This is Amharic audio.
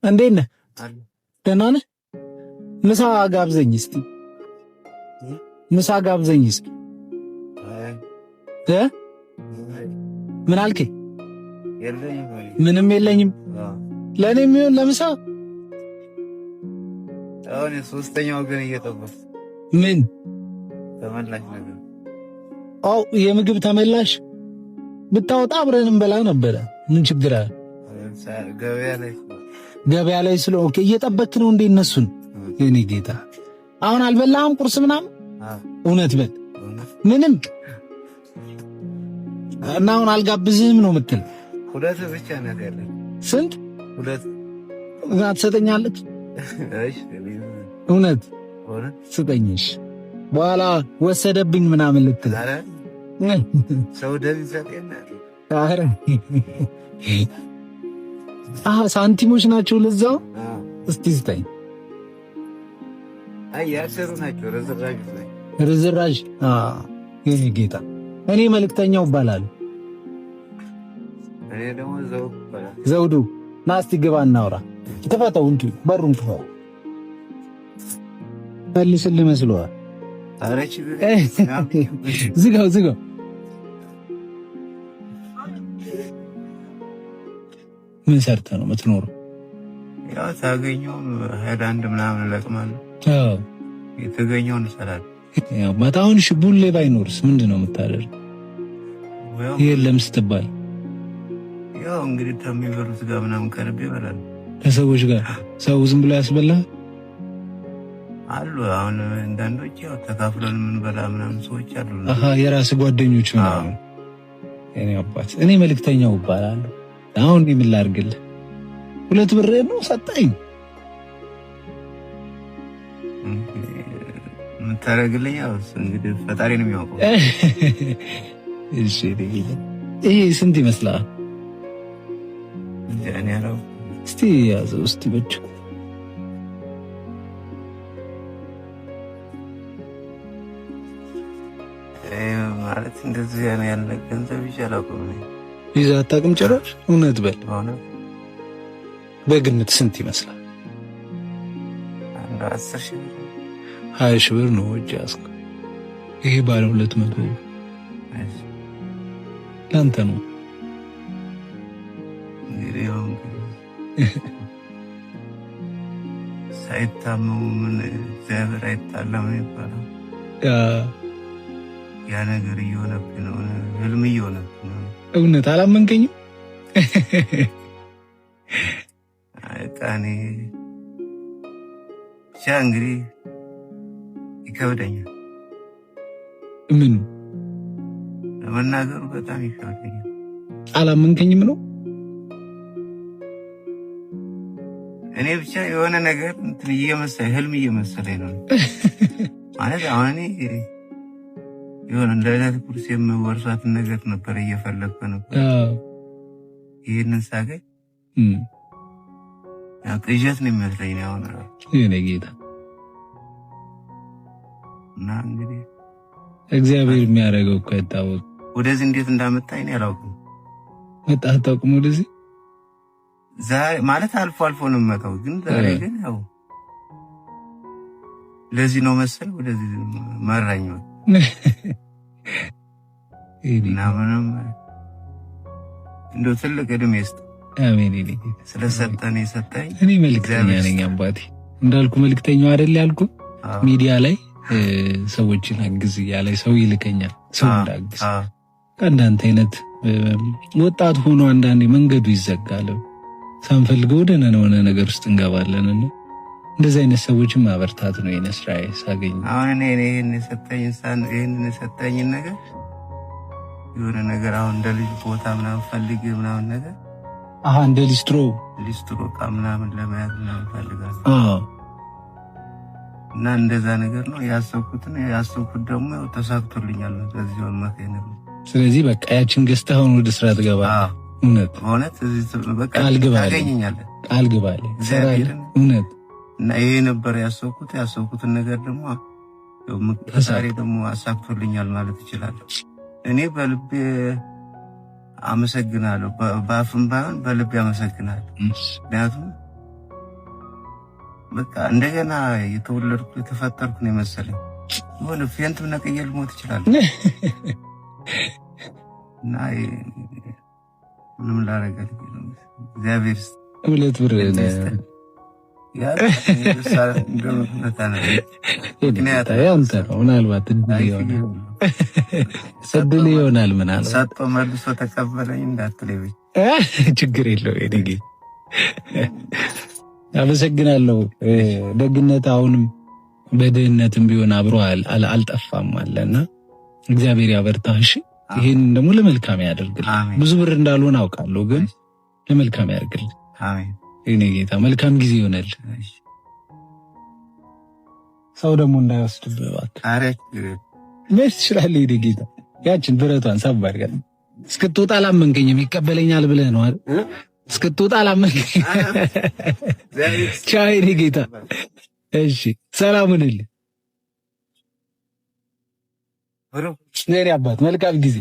እንዴት ነህ? ደህና ነህ? ምሳ ጋብዘኝ እስቲ። ምሳ ጋብዘኝ እስቲ። ምን አልከኝ? ምንም የለኝም። ለእኔ የሚሆን ለምሳ አሁን ሶስተኛው ግን እየጠበስ ምን ተመላሽ ነገር የምግብ ተመላሽ ብታወጣ አብረን እንበላ ነበረ። ምን ችግር አለ? ገበያ ላይ ስለ ኦኬ እየጠበክ ነው እንዴ እነሱን? የኔ ጌታ አሁን አልበላህም ቁርስ ምናምን? እውነት በል ምንም እና አሁን አልጋብዝህም ነው የምትል? ሁለት ብቻ ነገር ያለ ስንት? ሁለት ትሰጠኛለች? እሺ እውነት ስጠኝሽ። በኋላ ወሰደብኝ ምናምን ልትል ሰው ደም ይሰጠና አረ ሳንቲሞች ናቸው ለዛው። እስቲ ስጠኝ። አይ ያሰሩ ናቸው ርዝራዥ ርዝራዥ። የኔ ጌታ እኔ መልእክተኛው እባላለሁ። እኔ ደግሞ ዘውዱ። ና እስቲ ግባ እናውራ። ክፈተው እንጂ በሩን ክፈተው። መልስልህ መስሎሃል? አረች ዝጋው ዝጋው። ምን ሰርተህ ነው የምትኖረው? ያው ታገኘውን ሃይላንድ ምናምን እለቅማለሁ። አዎ የተገኘውን እሰራለሁ። ያው ማታውን ቡሌ ባይኖርስ ምንድን ነው የምታደርገው? የለም ስትባል ያው እንግዲህ ከሚበሉት ጋር ምናምን ቀርቤ እበላለሁ። ከሰዎች ጋር ሰው ዝም ብሎ ያስበላል አሉ። አሁን አንዳንዶች ያው ተካፍለን የምንበላ ምናምን ሰዎች አሉ። የራስ ጓደኞች ምናምን። እኔ አባት እኔ መልእክተኛው እባላለሁ። አሁን ምን ላድርግልህ? 2 ብር ነው ሰጠኝ። ምን ታደርግልኝ? ያው እንግዲህ ፈጣሪ ነው የሚያውቀው። እሺ ይሄ ስንት ይመስላል? እኔ ያለው እስቲ ያዘው እስቲ በጭ ማለት እንደዚህ ያለ ገንዘብ ይቻላልኩ ነው። ይዘህ አታውቅም ጭራሽ? እውነት በል። በግምት ስንት ይመስላል? 10 ሺህ 20 ሺህ ብር ነው እጅ ያዝኩ። ይሄ ባለ 200 ለአንተ ነው። ሳይታመሙ ምን እግዚአብሔር አይታለም ይባላል። ያ ነገር እየሆነብኝ ነው። ህልም እየሆነብኝ ነው። እውነት አላመንከኝም? አይቃኔ ብቻ እንግዲህ ይከብደኛል። ምን ለመናገሩ በጣም ይከብደኛል። አላመንከኝም ነው? እኔ ብቻ የሆነ ነገር እንትን እየመሰለኝ ህልም እየመሰለኝ ነው ማለት አሁን እኔ የሆነ እንደዚህ ኩርሲ የምወርሳትን ነገር ነበር እየፈለግኩ ነበር። ይሄንን ሳገኝ ቅዠት ነው የሚመስለኝ አሁን የኔ ጌታ። እና እንግዲህ እግዚአብሔር የሚያደርገው እኮ አይታወቅም። ወደዚህ እንዴት እንዳመጣኝ እኔ አላውቅም። መጣህ አታውቅም ወደዚህ? ዛሬ ማለት አልፎ አልፎ ነው የምመጣው፣ ግን ዛሬ ግን ያው ለዚህ ነው መሰል ወደዚህ መራኝ ነው። እና ምንም እንደው ትልቅ እድሜ ይስጥ። አሜን። ስለሰጠኝ የሰጠኝ እኔ መልእክተኛ ነኝ አባቴ። እንዳልኩ መልእክተኛው አይደል ያልኩ። ሚዲያ ላይ ሰዎችን አግዝ እያለ ሰው ይልከኛል፣ ሰው እንዳግዝ። ከአንዳንተ አይነት ወጣት ሆኖ አንዳንዴ መንገዱ ይዘጋል፣ ሳንፈልገው ወደ ሆነ ነገር ውስጥ እንገባለን። እንደዚህ አይነት ሰዎችን ማበርታት ነው የኔ ስራዬ። ሳገኝ አሁን እኔ ይሄን የሰጠኝን ነገር የሆነ ነገር አሁን እንደ ልጅ ቦታ ምናምን ፈልግ ምናምን ነገር እንደ ሊስትሮ ዕቃ ምናምን ለመያዝ ምናምን ፈልጋለሁ። እና እንደዛ ነገር ነው ያሰብኩት ደግሞ ተሳክቶልኛል በዚህ ወመት ነው። ስለዚህ በቃ ያችን ገዝተህ አሁን ወደ ስራ ትገባለህ። እውነት በቃ ታገኘኛለህ። ቃል ግባለህ። እውነት እና ይሄ ነበር ያሰብኩትን ነገር ደግሞ ፈጣሪ ደግሞ አሳክቶልኛል ማለት እችላለሁ። እኔ በልቤ አመሰግናለሁ፣ በአፍም ባይሆን በልቤ አመሰግናለሁ። ምክንያቱም በቃ እንደገና የተወለድኩ የተፈጠርኩ ነው የመሰለኝ። የሆነ ፌንት ነቅዬ ልሞት ይችላል እና ምንም ላረጋል እግዚአብሔር ሁለት ብር ምናልባት እድል ይሆናል ምናልባት ሰጥቶ መልሶ ተቀበለኝ እንዳትለኝ ችግር የለው። ጌ አመሰግናለሁ። ደግነት አሁንም በድህነትም ቢሆን አብሮ አልጠፋም አለና እግዚአብሔር ያበርታሽ። ይሄን ደግሞ ለመልካም ያደርግል። ብዙ ብር እንዳልሆነ አውቃለሁ፣ ግን ለመልካም ያደርግል። አሜን። እኔ ጌታ መልካም ጊዜ ይሆናል። ሰው ደግሞ እንዳይወስድብህ እባክህ። አሬት መች ትችላለህ። እኔ ጌታ ያችን ብረቷን ሰባር ጋር እስክትወጣ አላመንከኝም። ይቀበለኛል ብለህ ነው አይደል? እስክትወጣ አላመንከኝም። ቻው እኔ ጌታ። እሺ ሰላም ሁንልኝ። እኔ አባት መልካም ጊዜ